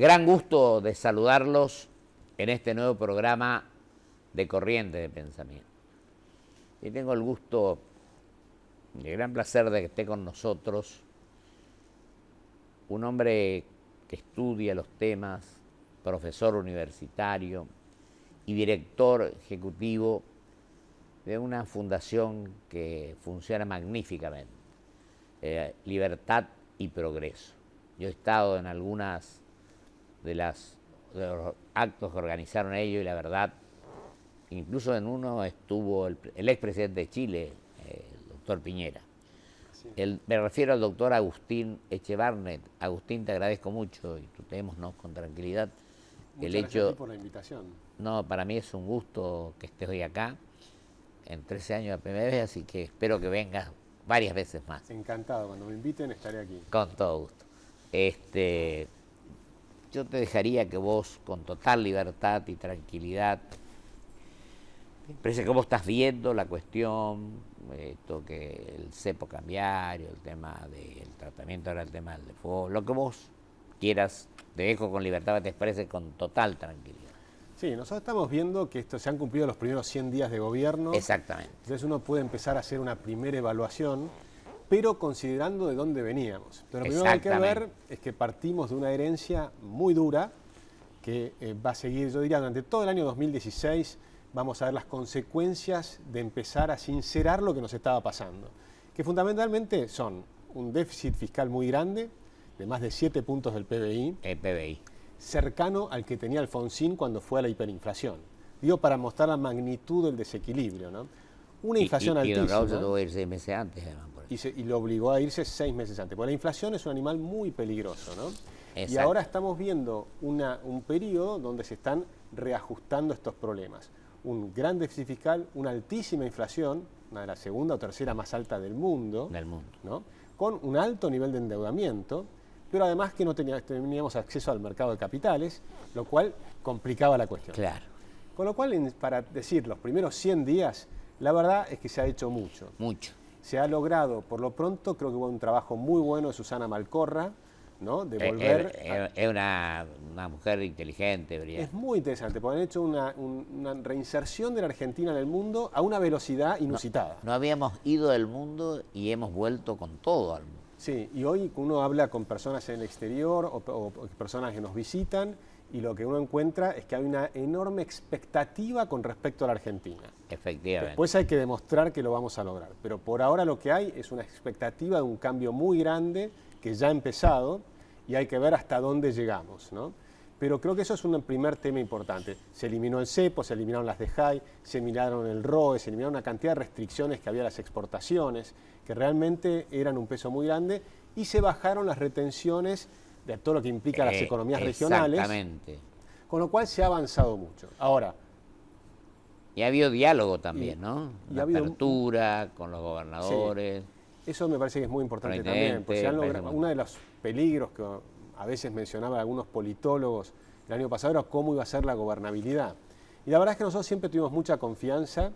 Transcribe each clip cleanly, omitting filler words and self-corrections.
Gran gusto de saludarlos en este nuevo programa de Corriente de Pensamiento. Y tengo el gusto y el gran placer de que esté con nosotros un hombre que estudia los temas, profesor universitario y director ejecutivo de una fundación que funciona magníficamente, Libertad y Progreso. Yo he estado en algunas de los actos que organizaron ellos y la verdad, incluso en uno estuvo el expresidente de Chile, el doctor Piñera. Sí. Me refiero al doctor Agustín Echevarnet. Agustín, te agradezco mucho y tutémonos con tranquilidad. Muchas gracias a ti por la invitación. No, para mí es un gusto que estés hoy acá. En 13 años la primera vez, así que espero que vengas varias veces más. Encantado, cuando me inviten estaré aquí. Con todo gusto. Yo te dejaría que vos, con total libertad y tranquilidad, me parece cómo estás viendo la cuestión, esto que el cepo cambiario, el tema del tratamiento, ahora el tema del default, lo que vos quieras, te dejo con libertad que te expreses con total tranquilidad. Sí, nosotros estamos viendo que se han cumplido los primeros 100 días de gobierno. Exactamente. Entonces uno puede empezar a hacer una primera evaluación, pero considerando de dónde veníamos. Pero lo primero que hay que ver es que partimos de una herencia muy dura que va a seguir, yo diría, durante todo el año 2016 vamos a ver las consecuencias de empezar a sincerar lo que nos estaba pasando, que fundamentalmente son un déficit fiscal muy grande, de más de 7 puntos del PBI. El PBI. Cercano al que tenía Alfonsín cuando fue a la hiperinflación. Digo, para mostrar la magnitud del desequilibrio, ¿no? Una inflación altísima. Y Don Raúl se tuvo que ir 6 meses antes, además. Y lo obligó a irse 6 meses antes. Porque la inflación es un animal muy peligroso, ¿no? Exacto. Y ahora estamos viendo un periodo donde se están reajustando estos problemas. Un gran déficit fiscal, una altísima inflación, una de las segunda o tercera más alta del mundo. ¿No? Con un alto nivel de endeudamiento, pero además que no teníamos acceso al mercado de capitales, lo cual complicaba la cuestión. Claro. Con lo cual, para decir, los primeros 100 días, la verdad es que se ha hecho mucho. Mucho. Se ha logrado, por lo pronto, creo que hubo un trabajo muy bueno de Susana Malcorra, ¿no? De volver... Es una mujer inteligente, brillante. Es muy interesante, porque han hecho una reinserción de la Argentina en el mundo a una velocidad inusitada. No habíamos ido del mundo y hemos vuelto con todo al mundo. Sí, y hoy uno habla con personas en el exterior o personas que nos visitan y lo que uno encuentra es que hay una enorme expectativa con respecto a la Argentina. Efectivamente. Después hay que demostrar que lo vamos a lograr, pero por ahora lo que hay es una expectativa de un cambio muy grande que ya ha empezado y hay que ver hasta dónde llegamos, ¿no? Pero creo que eso es un primer tema importante. Se eliminó el cepo, se eliminaron las DEJAI, se eliminaron el ROE, se eliminaron una cantidad de restricciones que había a las exportaciones, que realmente eran un peso muy grande, y se bajaron las retenciones de todo lo que implica las economías regionales. Exactamente. Con lo cual se ha avanzado mucho. Ahora... Y ha habido diálogo también, ¿no? Una apertura con los gobernadores. Sí. Eso me parece que es muy importante también, porque uno de los peligros que a veces mencionaban algunos politólogos el año pasado era cómo iba a ser la gobernabilidad. Y la verdad es que nosotros siempre tuvimos mucha confianza,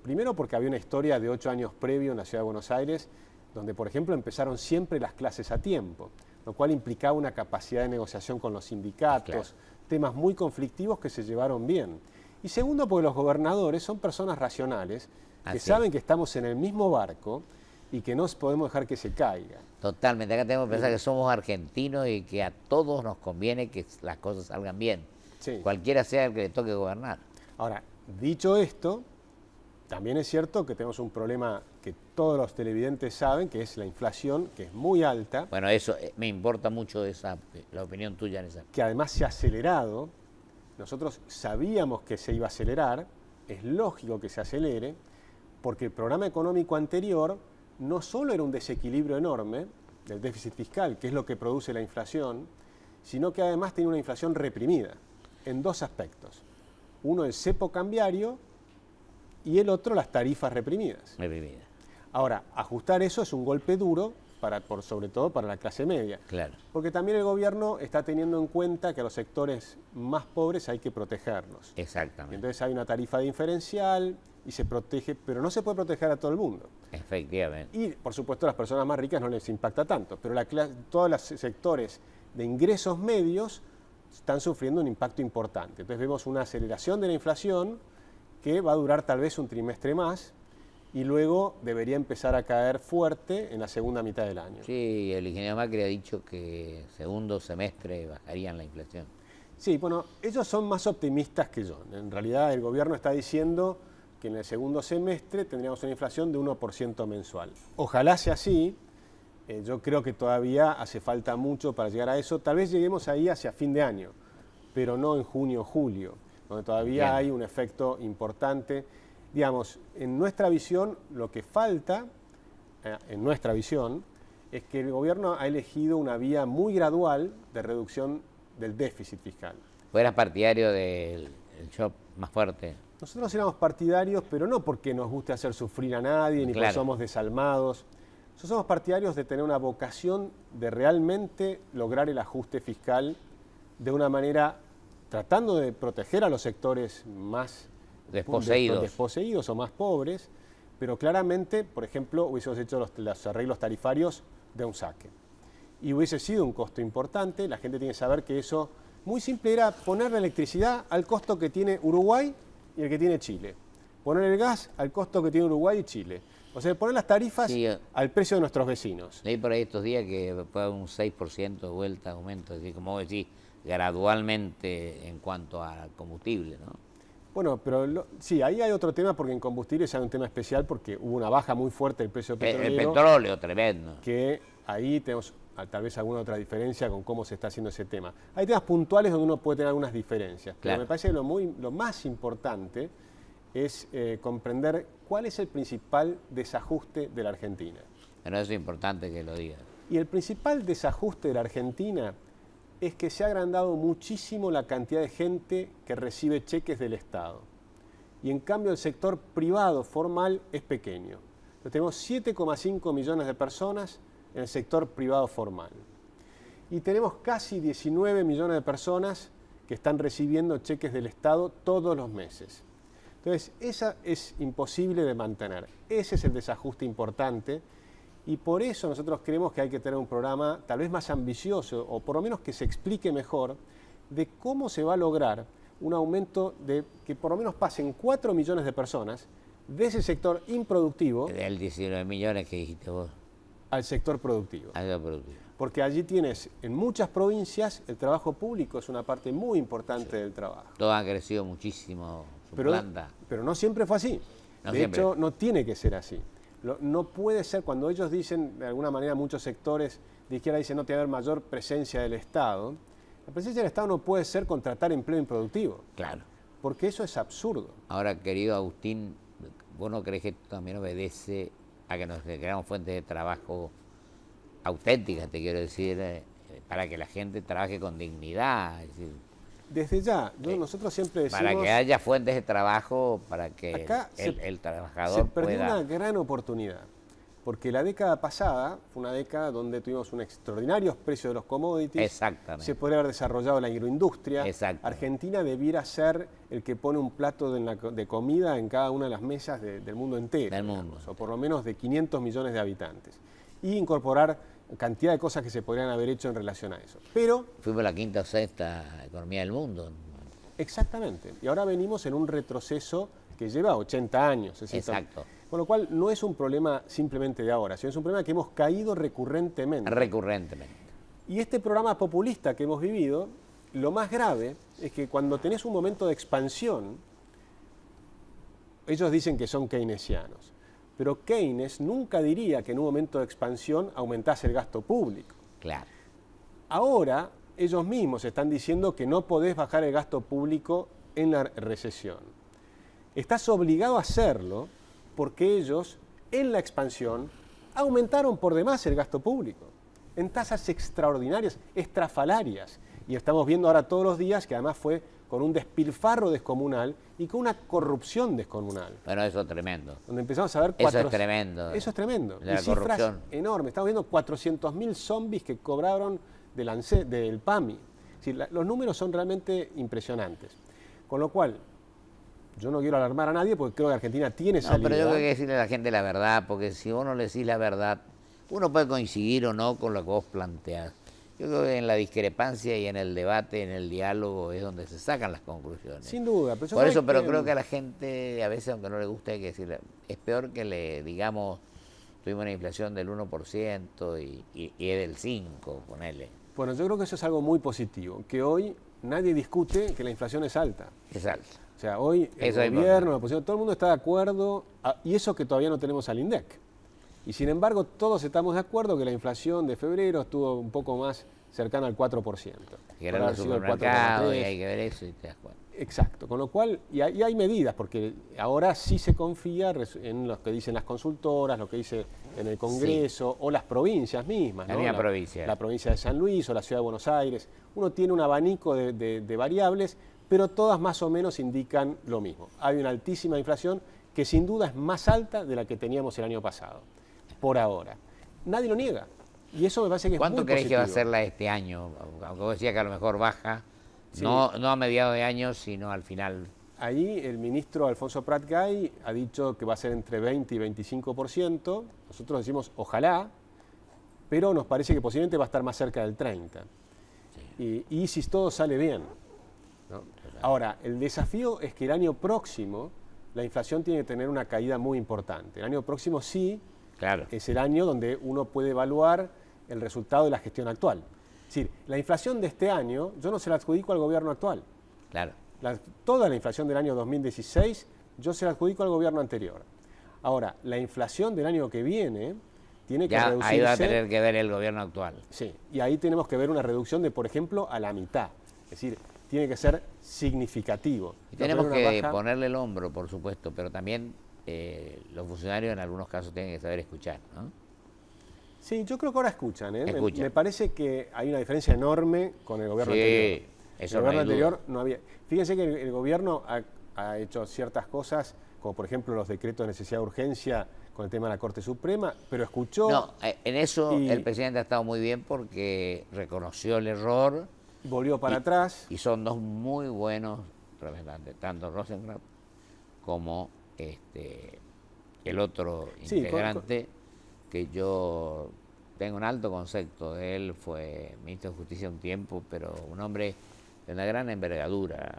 primero porque había una historia de 8 años previo en la Ciudad de Buenos Aires, donde por ejemplo empezaron siempre las clases a tiempo, lo cual implicaba una capacidad de negociación con los sindicatos, claro, temas muy conflictivos que se llevaron bien. Y segundo, porque los gobernadores son personas racionales, que saben que estamos en el mismo barco y que no podemos dejar que se caiga. Totalmente, acá tenemos que pensar que somos argentinos y que a todos nos conviene que las cosas salgan bien, sí, cualquiera sea el que le toque gobernar. Ahora, dicho esto, también es cierto que tenemos un problema que todos los televidentes saben, que es la inflación, que es muy alta. Bueno, eso me importa mucho la opinión tuya en esa. Que además se ha acelerado. Nosotros sabíamos que se iba a acelerar, es lógico que se acelere, porque el programa económico anterior no solo era un desequilibrio enorme del déficit fiscal, que es lo que produce la inflación, sino que además tiene una inflación reprimida, en dos aspectos. Uno, el cepo cambiario, y el otro, las tarifas reprimidas. Ahora, ajustar eso es un golpe duro, sobre todo para la clase media. Claro. Porque también el gobierno está teniendo en cuenta que a los sectores más pobres hay que protegerlos. Exactamente. Y entonces hay una tarifa diferencial y se protege, pero no se puede proteger a todo el mundo. Efectivamente. Y, por supuesto, a las personas más ricas no les impacta tanto, pero todos los sectores de ingresos medios están sufriendo un impacto importante. Entonces vemos una aceleración de la inflación que va a durar tal vez un trimestre más y luego debería empezar a caer fuerte en la segunda mitad del año. Sí, el ingeniero Macri ha dicho que segundo semestre bajarían la inflación. Sí, bueno, ellos son más optimistas que yo. En realidad el gobierno está diciendo que en el segundo semestre tendríamos una inflación de 1% mensual. Ojalá sea así. Yo creo que todavía hace falta mucho para llegar a eso. Tal vez lleguemos ahí hacia fin de año, pero no en junio o julio, donde todavía hay un efecto importante. Digamos, en nuestra visión, lo que falta, en nuestra visión, es que el gobierno ha elegido una vía muy gradual de reducción del déficit fiscal. ¿Fueras partidario del shock más fuerte? Nosotros éramos partidarios, pero no porque nos guste hacer sufrir a nadie, ni porque somos desalmados. Nosotros somos partidarios de tener una vocación de realmente lograr el ajuste fiscal de una manera tratando de proteger a los sectores más desposeídos o más pobres, pero claramente, por ejemplo, hubiésemos hecho los arreglos tarifarios de un saque. Y hubiese sido un costo importante, la gente tiene que saber que eso, muy simple, era poner la electricidad al costo que tiene Uruguay y el que tiene Chile. Poner el gas al costo que tiene Uruguay y Chile. O sea, poner las tarifas al precio de nuestros vecinos. Leí por ahí estos días que puede haber un 6% de vuelta, aumento, así como vos decís, gradualmente en cuanto a combustible, ¿no? Bueno, pero sí, ahí hay otro tema porque en combustibles hay un tema especial porque hubo una baja muy fuerte del precio petrolero. El petróleo, tremendo. Que ahí tenemos tal vez alguna otra diferencia con cómo se está haciendo ese tema. Hay temas puntuales donde uno puede tener algunas diferencias, pero me parece que lo más importante es comprender cuál es el principal desajuste de la Argentina. Pero eso es importante que lo digas. Y el principal desajuste de la Argentina es que se ha agrandado muchísimo la cantidad de gente que recibe cheques del Estado. Y en cambio el sector privado formal es pequeño. Entonces, tenemos 7,5 millones de personas en el sector privado formal. Y tenemos casi 19 millones de personas que están recibiendo cheques del Estado todos los meses. Entonces, esa es imposible de mantener. Ese es el desajuste importante. Y por eso nosotros creemos que hay que tener un programa tal vez más ambicioso, o por lo menos que se explique mejor, de cómo se va a lograr un aumento de que por lo menos pasen 4 millones de personas de ese sector improductivo. Del 19 millones que dijiste vos. Al sector productivo. Al sector productivo. Porque allí tienes, en muchas provincias, el trabajo público es una parte muy importante del trabajo. Todo ha crecido muchísimo su planta. Pero no siempre fue así. De hecho, no tiene que ser así. No puede ser, cuando ellos dicen, de alguna manera muchos sectores de izquierda dicen no tiene que haber mayor presencia del Estado, la presencia del Estado no puede ser contratar empleo improductivo. Claro. Porque eso es absurdo. Ahora, querido Agustín, ¿vos no crees que esto también obedece a que nos creamos fuentes de trabajo auténticas, te quiero decir, para que la gente trabaje con dignidad? Es decir, desde ya, nosotros siempre decimos... Para que haya fuentes de trabajo, para que el trabajador se perdió una gran oportunidad, porque la década pasada fue una década donde tuvimos un extraordinario precio de los commodities. Exactamente. Se podría haber desarrollado la agroindustria. Argentina debiera ser el que pone un plato de comida en cada una de las mesas del mundo entero. Del mundo. O por lo menos de 500 millones de habitantes. Y incorporar cantidad de cosas que se podrían haber hecho en relación a eso. Pero fuimos la quinta o sexta economía del mundo. Exactamente. Y ahora venimos en un retroceso que lleva 80 años. Exacto. Con lo cual no es un problema simplemente de ahora, sino es un problema que hemos caído recurrentemente. Y este programa populista que hemos vivido, lo más grave es que cuando tenés un momento de expansión, ellos dicen que son keynesianos. Pero Keynes nunca diría que en un momento de expansión aumentase el gasto público. Claro. Ahora, ellos mismos están diciendo que no podés bajar el gasto público en la recesión. Estás obligado a hacerlo porque ellos, en la expansión, aumentaron por demás el gasto público, en tasas extraordinarias, estrafalarias. Y estamos viendo ahora todos los días que además fue con un despilfarro descomunal y con una corrupción descomunal. Bueno, eso es tremendo. Donde empezamos a ver eso es tremendo. Eso es tremendo. La cifras enormes. Estamos viendo 400.000 zombies que cobraron del PAMI. Es decir, los números son realmente impresionantes. Con lo cual, yo no quiero alarmar a nadie porque creo que Argentina tiene salida. Pero yo creo que hay que decirle a la gente la verdad, porque si vos no le decís la verdad, uno puede coincidir o no con lo que vos planteás. Yo creo que en la discrepancia y en el debate, en el diálogo, es donde se sacan las conclusiones. Sin duda. Por eso, pero creo que a la gente, a veces, aunque no le guste, hay que decirle, es peor que le digamos, tuvimos una inflación del 1% y es del 5%, ponele. Bueno, yo creo que eso es algo muy positivo, que hoy nadie discute que la inflación es alta. Es alta. O sea, hoy el gobierno, la oposición, todo el mundo está de acuerdo, y eso que todavía no tenemos al INDEC. Y sin embargo, todos estamos de acuerdo que la inflación de febrero estuvo un poco más cercana al 4%. Que era el supermercado y hay que ver eso y te das cuenta. Exacto, con lo cual, y hay medidas, porque ahora sí se confía en lo que dicen las consultoras, lo que dice en el Congreso, sí, o las provincias mismas, ¿no? La provincia. La provincia de San Luis o la ciudad de Buenos Aires. Uno tiene un abanico de variables, pero todas más o menos indican lo mismo. Hay una altísima inflación que sin duda es más alta de la que teníamos el año pasado, por ahora. Nadie lo niega, y eso me parece que es muy positivo. ¿Cuánto crees que va a ser la de este año? Aunque vos decías que a lo mejor baja. Sí. No a mediados de año, sino al final. Ahí el ministro Alfonso Prat Gay ha dicho que va a ser entre 20 y 25%. Nosotros decimos ojalá, pero nos parece que posiblemente va a estar más cerca del 30%. Sí. Y si todo sale bien, ¿no? Ahora, el desafío es que el año próximo la inflación tiene que tener una caída muy importante. El año próximo sí, claro, es el año donde uno puede evaluar el resultado de la gestión actual. Es decir, la inflación de este año yo no se la adjudico al gobierno actual. Claro. Toda la inflación del año 2016 yo se la adjudico al gobierno anterior. Ahora, la inflación del año que viene tiene que reducirse. Ahí va a tener que ver el gobierno actual. Sí, y ahí tenemos que ver una reducción de, por ejemplo, a la mitad. Es decir, tiene que ser significativo. Y tenemos que ponerle el hombro, por supuesto, pero también los funcionarios en algunos casos tienen que saber escuchar, ¿no? Sí, yo creo que ahora escuchan, ¿eh? Me parece que hay una diferencia enorme con el gobierno anterior. Eso el gobierno anterior no había. Fíjense que el gobierno ha hecho ciertas cosas, como por ejemplo los decretos de necesidad de urgencia con el tema de la Corte Suprema, pero escuchó. No, en eso el presidente ha estado muy bien porque reconoció el error. Volvió para atrás. Y son dos muy buenos representantes, tanto Rosenkrantz como el otro integrante, que yo tengo un alto concepto de él, fue ministro de Justicia un tiempo, pero un hombre de una gran envergadura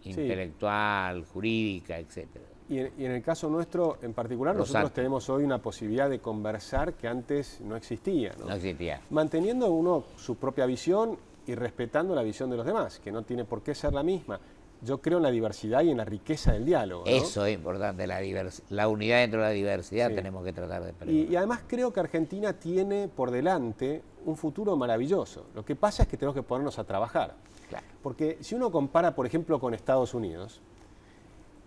intelectual, jurídica, etcétera. Y en el caso nuestro en particular, nosotros tenemos hoy una posibilidad de conversar que antes no existía, ¿no? No existía. Manteniendo uno su propia visión y respetando la visión de los demás, que no tiene por qué ser la misma. Yo creo en la diversidad y en la riqueza del diálogo, ¿no? Eso es importante, la unidad dentro de la diversidad tenemos que tratar de preservar. Y además creo que Argentina tiene por delante un futuro maravilloso. Lo que pasa es que tenemos que ponernos a trabajar. Claro. Porque si uno compara, por ejemplo, con Estados Unidos,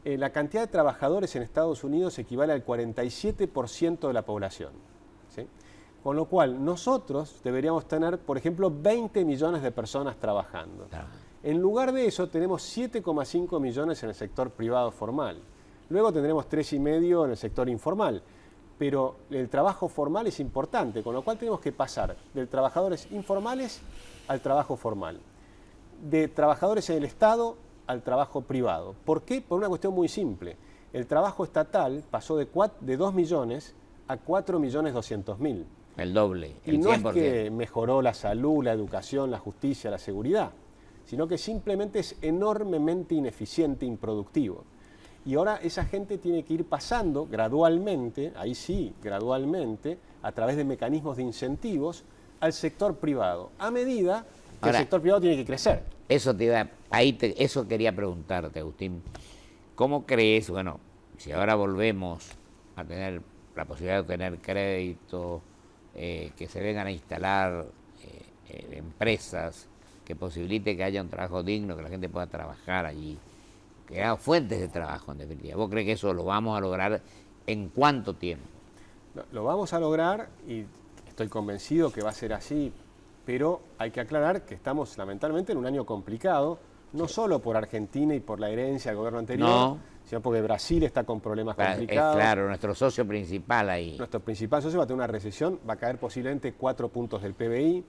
la cantidad de trabajadores en Estados Unidos equivale al 47% de la población, ¿sí? Con lo cual, nosotros deberíamos tener, por ejemplo, 20 millones de personas trabajando. Claro. En lugar de eso, tenemos 7,5 millones en el sector privado formal. Luego tendremos 3,5 en el sector informal. Pero el trabajo formal es importante, con lo cual tenemos que pasar de trabajadores informales al trabajo formal. De trabajadores en el Estado al trabajo privado. ¿Por qué? Por una cuestión muy simple. El trabajo estatal pasó de 2 millones a 4.200.000. El doble, el 100%. Y no es que mejoró la salud, la educación, la justicia, la seguridad, sino que simplemente es enormemente ineficiente, improductivo. Y ahora esa gente tiene que ir pasando gradualmente, ahí sí, gradualmente, a través de mecanismos de incentivos, al sector privado, a medida que el sector privado tiene que crecer. Eso quería preguntarte, Agustín. ¿Cómo crees, bueno, si ahora volvemos a tener la posibilidad de tener crédito, que se vengan a instalar empresas que posibilite que haya un trabajo digno, que la gente pueda trabajar allí, que haya fuentes de trabajo en definitiva? ¿Vos crees que eso lo vamos a lograr en cuánto tiempo? Lo vamos a lograr y estoy convencido que va a ser así, pero hay que aclarar que estamos lamentablemente en un año complicado, no solo por Argentina y por la herencia del gobierno anterior, sino porque Brasil está con problemas complicados. Claro, nuestro socio principal ahí. Nuestro principal socio va a tener una recesión, va a caer posiblemente 4 puntos del PBI.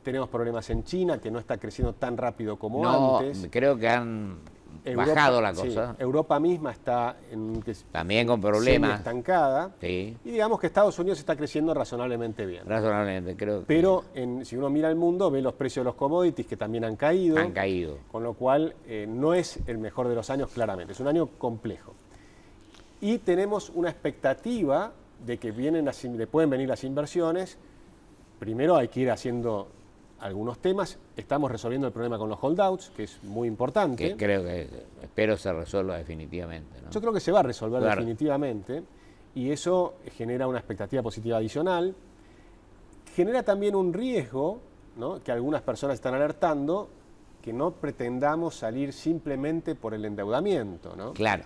Tenemos problemas en China, que no está creciendo tan rápido como antes. Creo que han bajado la cosa. Sí, Europa misma está también con problemas, estancada. Sí. Y digamos que Estados Unidos está creciendo razonablemente bien. Razonablemente, creo. Pero si uno mira el mundo, ve los precios de los commodities que también han caído. Han caído. Con lo cual no es el mejor de los años, claramente. Es un año complejo. Y tenemos una expectativa de que pueden venir las inversiones. Primero hay que ir haciendo algunos temas. Estamos resolviendo el problema con los holdouts, que es muy importante. Que creo que, espero se resuelva definitivamente, ¿no? Yo creo que se va a resolver definitivamente, y eso genera una expectativa positiva adicional. Genera también un riesgo, ¿no?, que algunas personas están alertando, que no pretendamos salir simplemente por el endeudamiento, ¿no? Claro.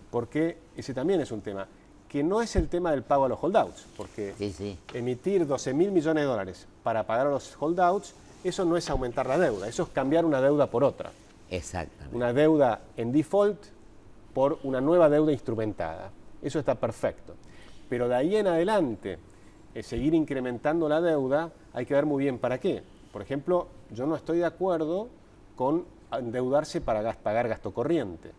Porque ese también es un tema, que no es el tema del pago a los holdouts, porque emitir 12.000 millones de dólares para pagar a los holdouts, eso no es aumentar la deuda, eso es cambiar una deuda por otra. Exactamente. Una deuda en default por una nueva deuda instrumentada. Eso está perfecto. Pero de ahí en adelante, seguir incrementando la deuda, hay que ver muy bien para qué. Por ejemplo, yo no estoy de acuerdo con endeudarse para pagar gasto corriente.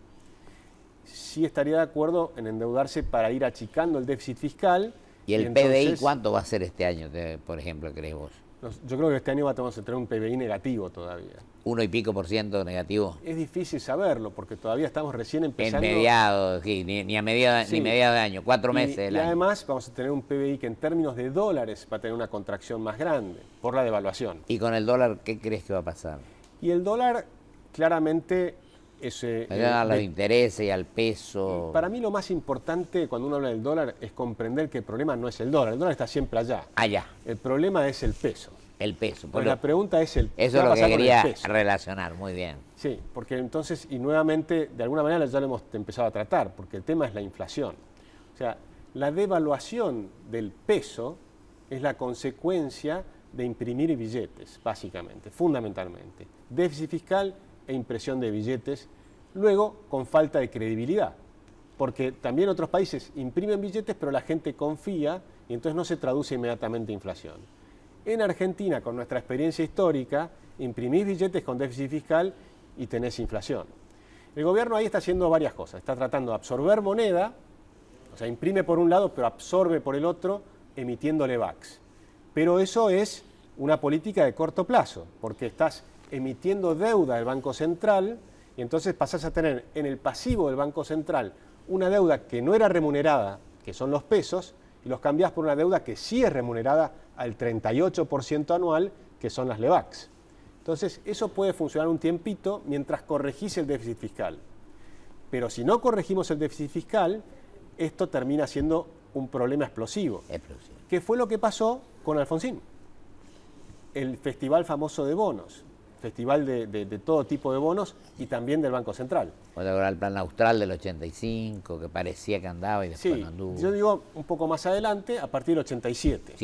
Sí estaría de acuerdo en endeudarse para ir achicando el déficit fiscal. ¿Y el PBI cuánto va a ser este año, por ejemplo, crees vos? Yo creo que este año vamos a tener un PBI negativo todavía. ¿1 y pico por ciento negativo? Es difícil saberlo, porque todavía estamos recién empezando. En mediados, sí, ni a mediados de año, 4 meses del año. Y además vamos a tener un PBI que en términos de dólares va a tener una contracción más grande, por la devaluación. ¿Y con el dólar qué crees que va a pasar? Y el dólar, claramente... a los intereses y al peso. Para mí lo más importante cuando uno habla del dólar es comprender que el problema no es el dólar está siempre allá. Allá. El problema es el peso. El peso. Pues la pregunta es eso es lo que quería relacionar, muy bien. Sí, porque entonces, y nuevamente, de alguna manera ya lo hemos empezado a tratar, porque el tema es la inflación. O sea, la devaluación del peso es la consecuencia de imprimir billetes, básicamente, fundamentalmente. Déficit fiscal e impresión de billetes, luego con falta de credibilidad, porque también otros países imprimen billetes, pero la gente confía y entonces no se traduce inmediatamente en inflación. En Argentina, con nuestra experiencia histórica, imprimís billetes con déficit fiscal y tenés inflación. El gobierno ahí está haciendo varias cosas, está tratando de absorber moneda, o sea, imprime por un lado, pero absorbe por el otro, emitiendo LEVAX. Pero eso es una política de corto plazo, porque estás emitiendo deuda del Banco Central y entonces pasás a tener en el pasivo del Banco Central una deuda que no era remunerada, que son los pesos, y los cambiás por una deuda que sí es remunerada al 38% anual, que son las LEVAX. Entonces, eso puede funcionar un tiempito mientras corregís el déficit fiscal. Pero si no corregimos el déficit fiscal, esto termina siendo un problema explosivo. ¿Qué fue lo que pasó con Alfonsín? El festival famoso de bonos. Festival de todo tipo de bonos y también del Banco Central. El plan austral del 85, que parecía que andaba y después no anduvo. Yo digo un poco más adelante, a partir del 87.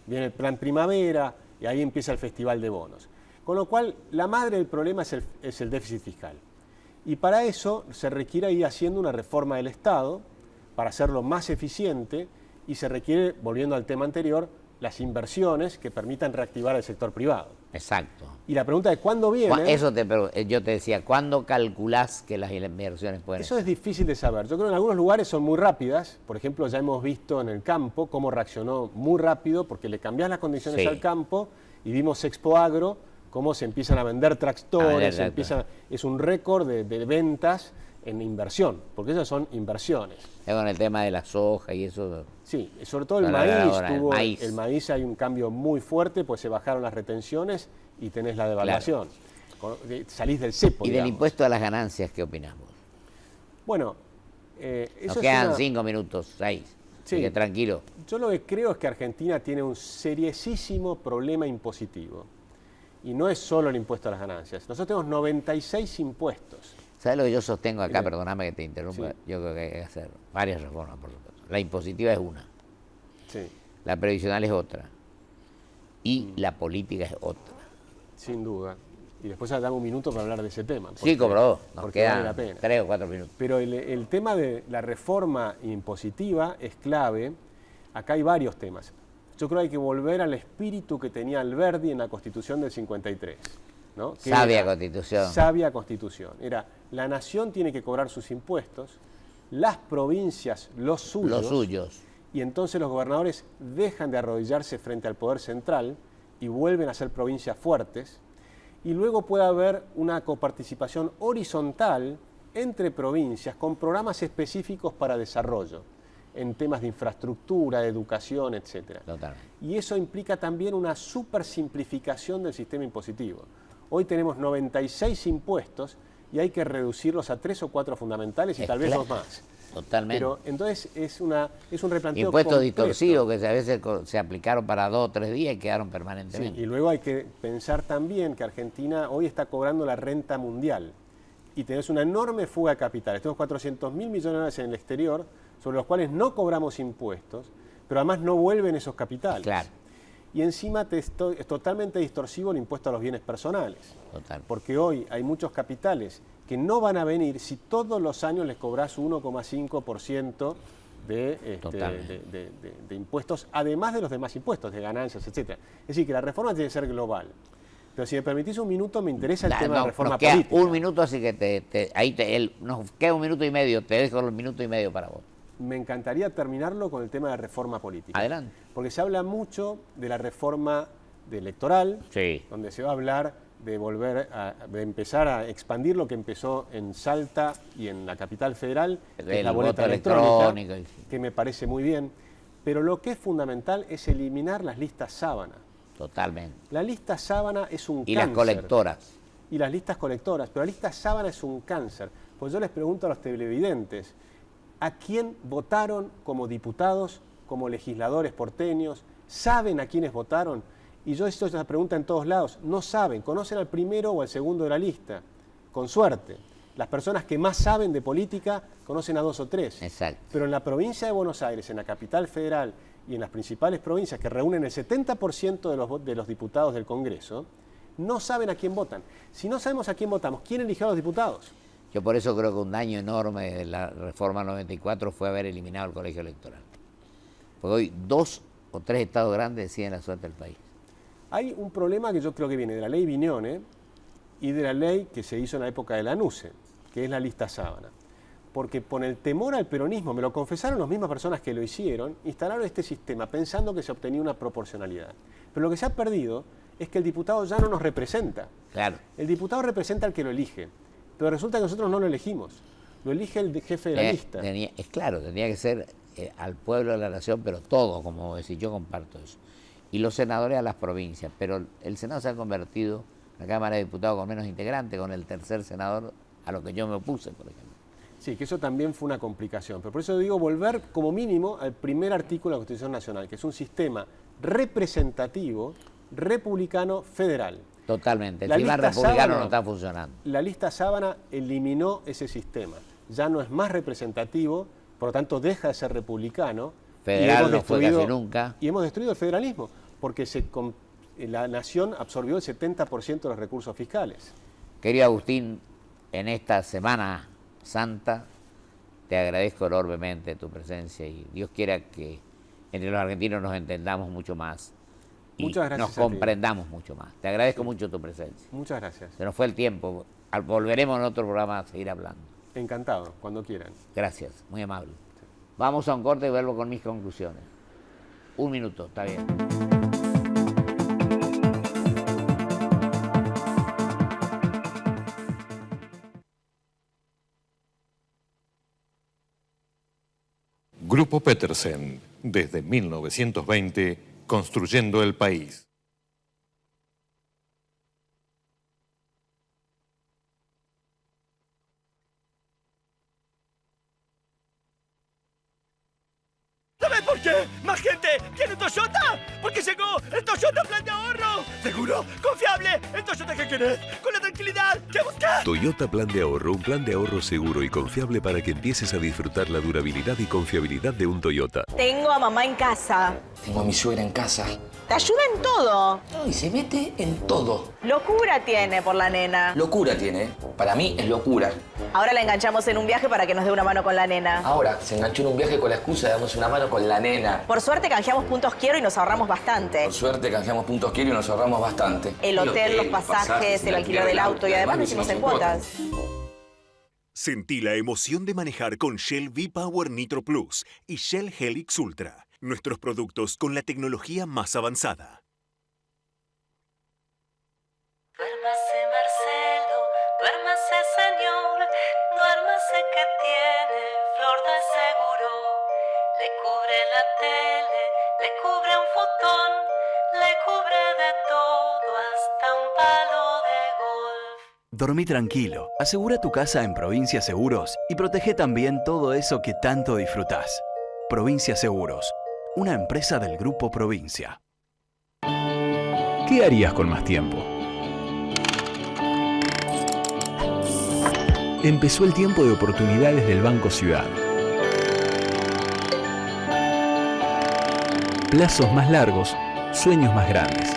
Viene el plan primavera y ahí empieza el festival de bonos. Con lo cual, la madre del problema es el déficit fiscal. Y para eso se requiere ir haciendo una reforma del Estado para hacerlo más eficiente y se requiere, volviendo al tema anterior, las inversiones que permitan reactivar el sector privado. Exacto. Y la pregunta es, ¿cuándo viene? Yo te decía, ¿cuándo calculás que las inversiones pueden Eso es difícil de saber. Yo creo que en algunos lugares son muy rápidas. Por ejemplo, ya hemos visto en el campo cómo reaccionó muy rápido, porque le cambiás las condiciones al campo, y vimos Expo Agro, cómo se empiezan a vender tractores, es un récord de ventas en inversión, porque esas son inversiones. Con el tema de la soja y eso. Sí, sobre todo el maíz. El maíz hay un cambio muy fuerte, pues se bajaron las retenciones y tenés la devaluación. Claro. Salís del cepo. ¿Y del impuesto a las ganancias qué opinamos? Bueno, eso nos quedan 5 minutos, 6. Sí. Así que tranquilo. Yo lo que creo es que Argentina tiene un seriosísimo problema impositivo. Y no es solo el impuesto a las ganancias. Nosotros tenemos 96 impuestos. ¿Sabes lo que yo sostengo acá? Perdóname que te interrumpa. Sí. Yo creo que hay que hacer varias reformas, por supuesto. La impositiva es una. Sí. La previsional es otra. Y la política es otra. Sin duda. Y después damos un minuto para hablar de ese tema. Sí, cobró. Nos quedan vale la pena. 3 o 4 minutos. Pero el tema de la reforma impositiva es clave. Acá hay varios temas. Yo creo que hay que volver al espíritu que tenía Alberdi en la Constitución del 53. ¿no? Sabia Constitución. Sabia Constitución. Era, la nación tiene que cobrar sus impuestos, las provincias los suyos. Y entonces los gobernadores dejan de arrodillarse frente al poder central y vuelven a ser provincias fuertes. Y luego puede haber una coparticipación horizontal entre provincias con programas específicos para desarrollo, en temas de infraestructura, de educación, etc. Totalmente. Y eso implica también una supersimplificación del sistema impositivo. Hoy tenemos 96 impuestos y hay que reducirlos a 3 o 4 fundamentales y tal vez 2 más. Totalmente. Pero entonces es un replanteo impuestos completo. distorsivos que a veces se aplicaron para 2 o 3 días y quedaron permanentemente. Sí, y luego hay que pensar también que Argentina hoy está cobrando la renta mundial y tenés una enorme fuga de capitales. Tenemos 400.000 millones de dólares en el exterior sobre los cuales no cobramos impuestos, pero además no vuelven esos capitales. Claro. Y encima es totalmente distorsivo el impuesto a los bienes personales. Total. Porque hoy hay muchos capitales que no van a venir si todos los años les cobrás 1,5% de impuestos, además de los demás impuestos, de ganancias, etc. Es decir, que la reforma tiene que ser global. Pero si me permitís un minuto, me interesa el tema de la reforma nos queda política. un minuto, así que nos queda 1 minuto y medio, te dejo el minuto y medio para vos. Me encantaría terminarlo con el tema de la reforma política. Adelante. Porque se habla mucho de la reforma electoral, Sí. donde se va a hablar de de empezar a expandir lo que empezó en Salta y en la capital federal, que es la boleta electrónica, que me parece muy bien. Pero lo que es fundamental es eliminar las listas sábana. Totalmente. La lista sábana es un cáncer. Y las colectoras. Y las listas colectoras, pero la lista sábana es un cáncer. Pues yo les pregunto a los televidentes, ¿a quién votaron como diputados, como legisladores porteños? ¿Saben a quiénes votaron? Y yo esto es una pregunta en todos lados. No saben, conocen al primero o al segundo de la lista, con suerte. Las personas que más saben de política conocen a 2 o 3. Exacto. Pero en la provincia de Buenos Aires, en la capital federal y en las principales provincias que reúnen el 70% de los diputados del Congreso, no saben a quién votan. Si no sabemos a quién votamos, ¿quién eligió a los diputados? Yo por eso creo que un daño enorme de la reforma 94 fue haber eliminado el colegio electoral. Porque hoy 2 o 3 estados grandes deciden la suerte del país. Hay un problema que yo creo que viene de la ley Viñone y de la ley que se hizo en la época de Lanuse, que es la lista sábana. Porque por el temor al peronismo, me lo confesaron las mismas personas que lo hicieron, instalaron este sistema pensando que se obtenía una proporcionalidad. Pero lo que se ha perdido es que el diputado ya no nos representa. Claro. El diputado representa al que lo elige, pero resulta que nosotros no lo elegimos, lo elige el jefe de la lista. Es claro, tendría que ser al pueblo de la nación, pero todo, como decir, yo comparto eso. Y los senadores a las provincias, pero el Senado se ha convertido en la Cámara de Diputados con menos integrantes, con el tercer senador a lo que yo me opuse, por ejemplo. Sí, que eso también fue una complicación, pero por eso digo volver como mínimo al primer artículo de la Constitución Nacional, que es un sistema representativo, republicano, federal. Totalmente, el sistema republicano no está funcionando. La lista sábana eliminó ese sistema, ya no es más representativo, por lo tanto deja de ser republicano. Federal no fue casi nunca. Y hemos destruido el federalismo, porque la nación absorbió el 70% de los recursos fiscales. Querido Agustín, en esta Semana Santa te agradezco enormemente tu presencia y Dios quiera que entre los argentinos nos entendamos mucho más y muchas gracias, nos comprendamos mucho más. Te agradezco mucho tu presencia. Muchas gracias. Se nos fue el tiempo. Volveremos en otro programa a seguir hablando. Encantado, cuando quieran. Gracias, muy amable. Vamos a un corte y vuelvo con mis conclusiones. 1 minuto, está bien. Grupo Petersen, desde 1920, construyendo el país. ¿Sabes por qué? ¡Más gente quiere un Toyota! ¡Porque llegó el Toyota Plan de Ahorro! ¡Seguro! ¡Confiable! ¡El Toyota que querés! ¡Con la tranquilidad que buscás! Toyota Plan de Ahorro, un plan de ahorro seguro y confiable para que empieces a disfrutar la durabilidad y confiabilidad de un Toyota. Tengo a mamá en casa. Tengo a mi suegra en casa. Te ayuda en todo. No, y se mete en todo. Locura tiene por la nena. Locura tiene, ¿eh? Para mí es locura. Ahora la enganchamos en un viaje para que nos dé una mano con la nena. Ahora, se enganchó en un viaje con la excusa de darnos una mano con la nena. Por suerte canjeamos puntos quiero y nos ahorramos bastante. Por suerte canjeamos puntos quiero y nos ahorramos bastante. El hotel, los pasajes, el alquiler del auto y además lo hicimos en cuotas. Sentí la emoción de manejar con Shell V-Power Nitro Plus y Shell Helix Ultra. Nuestros productos con la tecnología más avanzada. Duérmase Marcelo, duérmase señor, duérmase que tiene Flor de Seguro. Le cubre la tele, le cubre un futón, le cubre de todo hasta un palo de golf. Dormí tranquilo, asegura tu casa en Provincia Seguros y protege también todo eso que tanto disfrutás. Provincia Seguros, una empresa del Grupo Provincia. ¿Qué harías con más tiempo? Empezó el tiempo de oportunidades del Banco Ciudad. Plazos más largos, sueños más grandes.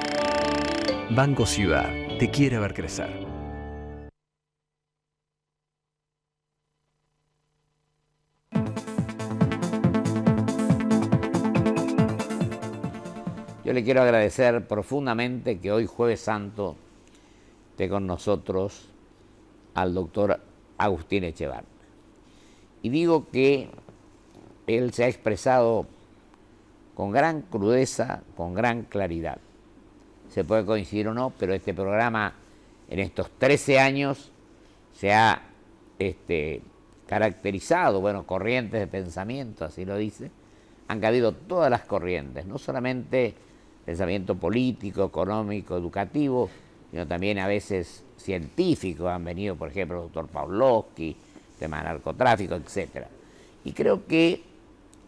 Banco Ciudad, te quiere ver crecer. Yo le quiero agradecer profundamente que hoy, Jueves Santo, esté con nosotros al doctor Agustín Echevarne. Y digo que él se ha expresado con gran crudeza, con gran claridad. Se puede coincidir o no, pero este programa en estos 13 años se ha caracterizado, bueno, corrientes de pensamiento, así lo dice. Han cabido todas las corrientes, no solamente pensamiento político, económico, educativo, sino también a veces científicos. Han venido, por ejemplo, el doctor Pawlowski, tema de narcotráfico, etc. Y creo que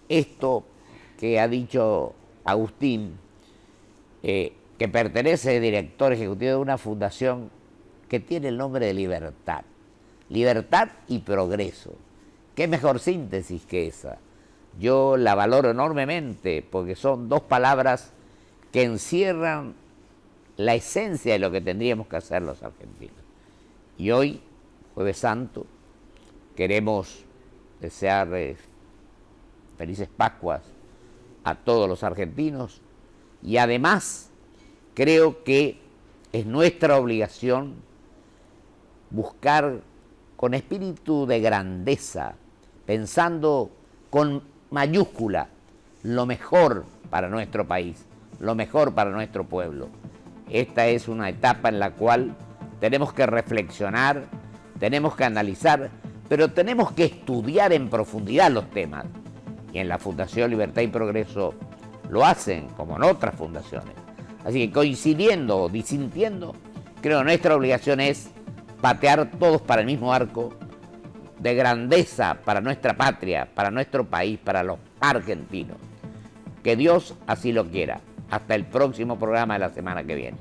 esto que ha dicho Agustín, que pertenece director ejecutivo de una fundación que tiene el nombre de Libertad. Libertad y progreso. ¿Qué mejor síntesis que esa? Yo la valoro enormemente porque son dos palabras que encierran la esencia de lo que tendríamos que hacer los argentinos. Y hoy, Jueves Santo, queremos desear felices Pascuas a todos los argentinos y además creo que es nuestra obligación buscar con espíritu de grandeza, pensando con mayúscula, lo mejor para nuestro país, lo mejor para nuestro pueblo. Esta es una etapa en la cual tenemos que reflexionar, tenemos que analizar, pero tenemos que estudiar en profundidad los temas. Y en la Fundación Libertad y Progreso lo hacen, como en otras fundaciones. Así que coincidiendo, disintiendo, creo que nuestra obligación es patear todos para el mismo arco, de grandeza para nuestra patria, para nuestro país, para los argentinos. Que Dios así lo quiera. Hasta el próximo programa de la semana que viene.